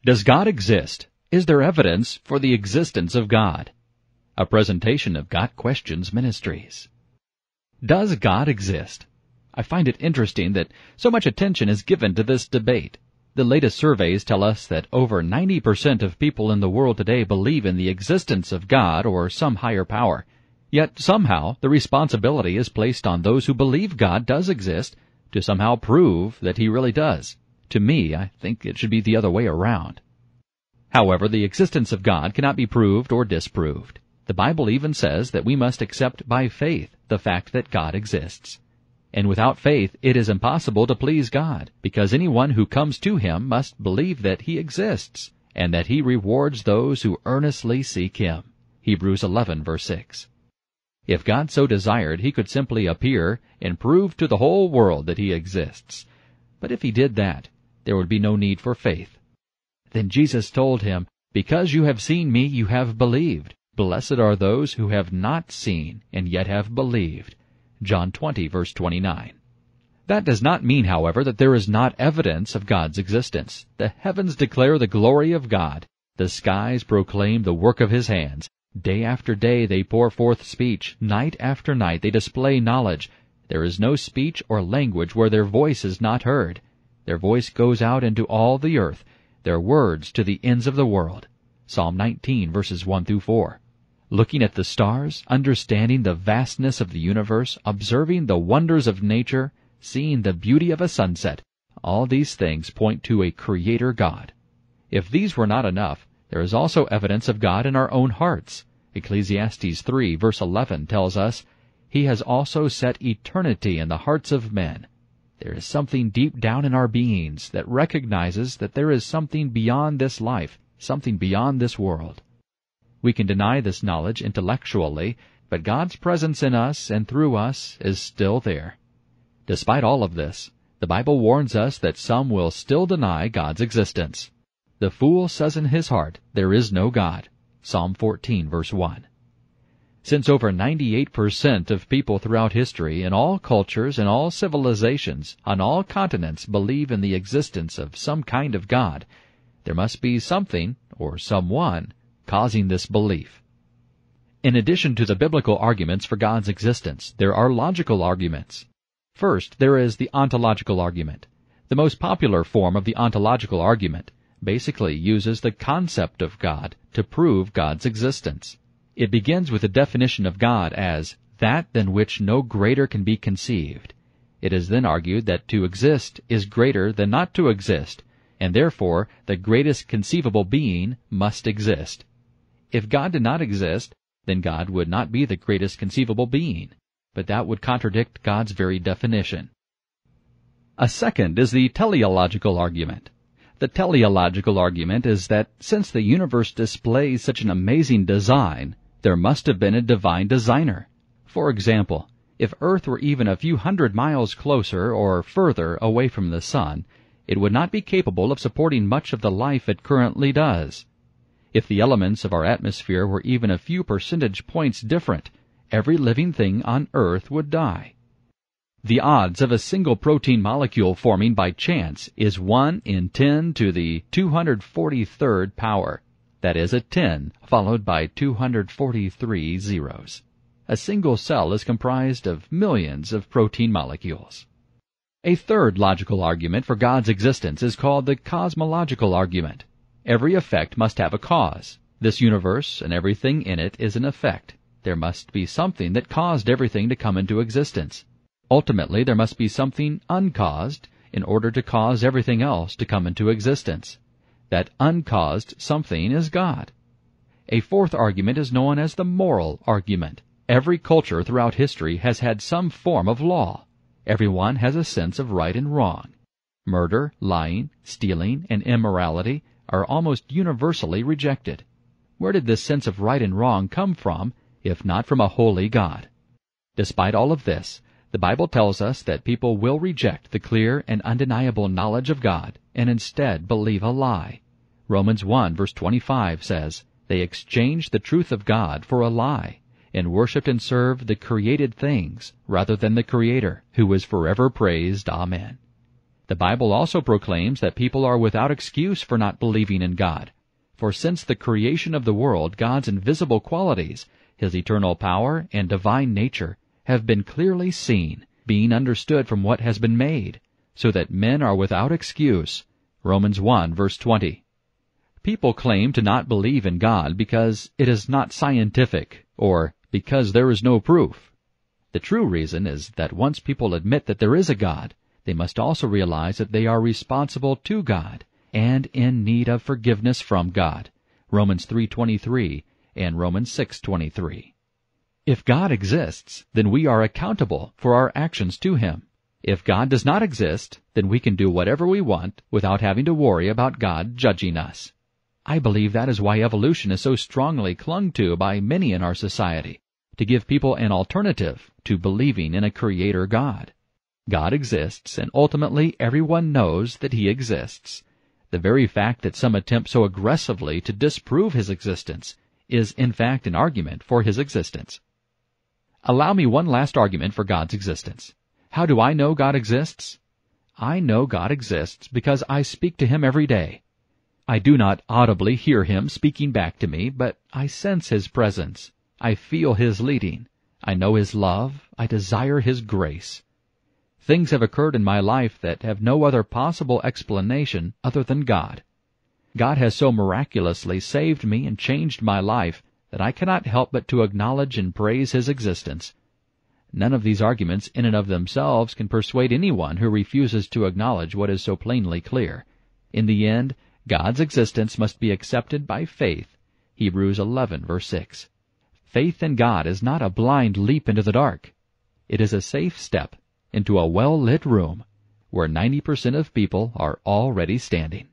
Does God exist? Is there evidence for the existence of God? A presentation of Got Questions Ministries. Does God exist? I find it interesting that so much attention is given to this debate. The latest surveys tell us that over 90% of people in the world today believe in the existence of God or some higher power. Yet somehow the responsibility is placed on those who believe God does exist to somehow prove that He really does. To me, I think it should be the other way around. However, the existence of God cannot be proved or disproved. The Bible even says that we must accept by faith the fact that God exists. And without faith, it is impossible to please God, because anyone who comes to Him must believe that He exists, and that He rewards those who earnestly seek Him. Hebrews 11, verse 6. If God so desired, He could simply appear and prove to the whole world that He exists. But if He did that, there would be no need for faith. Then Jesus told him, "Because you have seen me, you have believed. Blessed are those who have not seen, and yet have believed." John 20, verse 29. That does not mean, however, that there is not evidence of God's existence. The heavens declare the glory of God. The skies proclaim the work of His hands. Day after day they pour forth speech. Night after night they display knowledge. There is no speech or language where their voice is not heard. Their voice goes out into all the earth, their words to the ends of the world. Psalm 19, verses 1 through 4. Looking at the stars, understanding the vastness of the universe, observing the wonders of nature, seeing the beauty of a sunset, all these things point to a Creator God. If these were not enough, there is also evidence of God in our own hearts. Ecclesiastes 3, verse 11 tells us, "He has also set eternity in the hearts of men." There is something deep down in our beings that recognizes that there is something beyond this life, something beyond this world. We can deny this knowledge intellectually, but God's presence in us and through us is still there. Despite all of this, the Bible warns us that some will still deny God's existence. "The fool says in his heart, there is no God." Psalm 14, verse 1. Since over 98% of people throughout history, in all cultures and all civilizations, on all continents, believe in the existence of some kind of God, there must be something, or someone, causing this belief. In addition to the biblical arguments for God's existence, there are logical arguments. First, there is the ontological argument. The most popular form of the ontological argument basically uses the concept of God to prove God's existence. It begins with a definition of God as that than which no greater can be conceived. It is then argued that to exist is greater than not to exist, and therefore the greatest conceivable being must exist. If God did not exist, then God would not be the greatest conceivable being, but that would contradict God's very definition. A second is the teleological argument. The teleological argument is that since the universe displays such an amazing design, there must have been a divine designer. For example, if Earth were even a few hundred miles closer or further away from the Sun, it would not be capable of supporting much of the life it currently does. If the elements of our atmosphere were even a few percentage points different, every living thing on Earth would die. The odds of a single protein molecule forming by chance is 1 in 10 to the 243rd power. That is a 10 followed by 243 zeros. A single cell is comprised of millions of protein molecules. A third logical argument for God's existence is called the cosmological argument. Every effect must have a cause. This universe and everything in it is an effect. There must be something that caused everything to come into existence. Ultimately, there must be something uncaused in order to cause everything else to come into existence. That uncaused something is God. A fourth argument is known as the moral argument. Every culture throughout history has had some form of law. Everyone has a sense of right and wrong. Murder, lying, stealing, and immorality are almost universally rejected. Where did this sense of right and wrong come from, if not from a holy God? Despite all of this, the Bible tells us that people will reject the clear and undeniable knowledge of God and instead believe a lie. Romans 1, verse 25 says, "They exchanged the truth of God for a lie, and worshipped and served the created things rather than the Creator, who is forever praised. Amen." The Bible also proclaims that people are without excuse for not believing in God. For since the creation of the world, God's invisible qualities, His eternal power and divine nature, have been clearly seen, being understood from what has been made, so that men are without excuse. Romans 1, verse 20. People claim to not believe in God because it is not scientific, or because there is no proof. The true reason is that once people admit that there is a God, they must also realize that they are responsible to God and in need of forgiveness from God. Romans 3:23 and Romans 6:23. If God exists, then we are accountable for our actions to Him. If God does not exist, then we can do whatever we want without having to worry about God judging us. I believe that is why evolution is so strongly clung to by many in our society, to give people an alternative to believing in a Creator God. God exists, and ultimately everyone knows that He exists. The very fact that some attempt so aggressively to disprove His existence is in fact an argument for His existence. Allow me one last argument for God's existence. How do I know God exists? I know God exists because I speak to Him every day. I do not audibly hear Him speaking back to me, but I sense His presence. I feel His leading. I know His love. I desire His grace. Things have occurred in my life that have no other possible explanation other than God. God has so miraculously saved me and changed my life that I cannot help but to acknowledge and praise His existence. None of these arguments in and of themselves can persuade anyone who refuses to acknowledge what is so plainly clear. In the end, God's existence must be accepted by faith. Hebrews 11, verse 6. Faith in God is not a blind leap into the dark. It is a safe step into a well-lit room where 90% of people are already standing.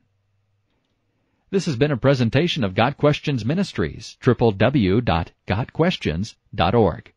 This has been a presentation of Got Questions Ministries, www.gotquestions.org.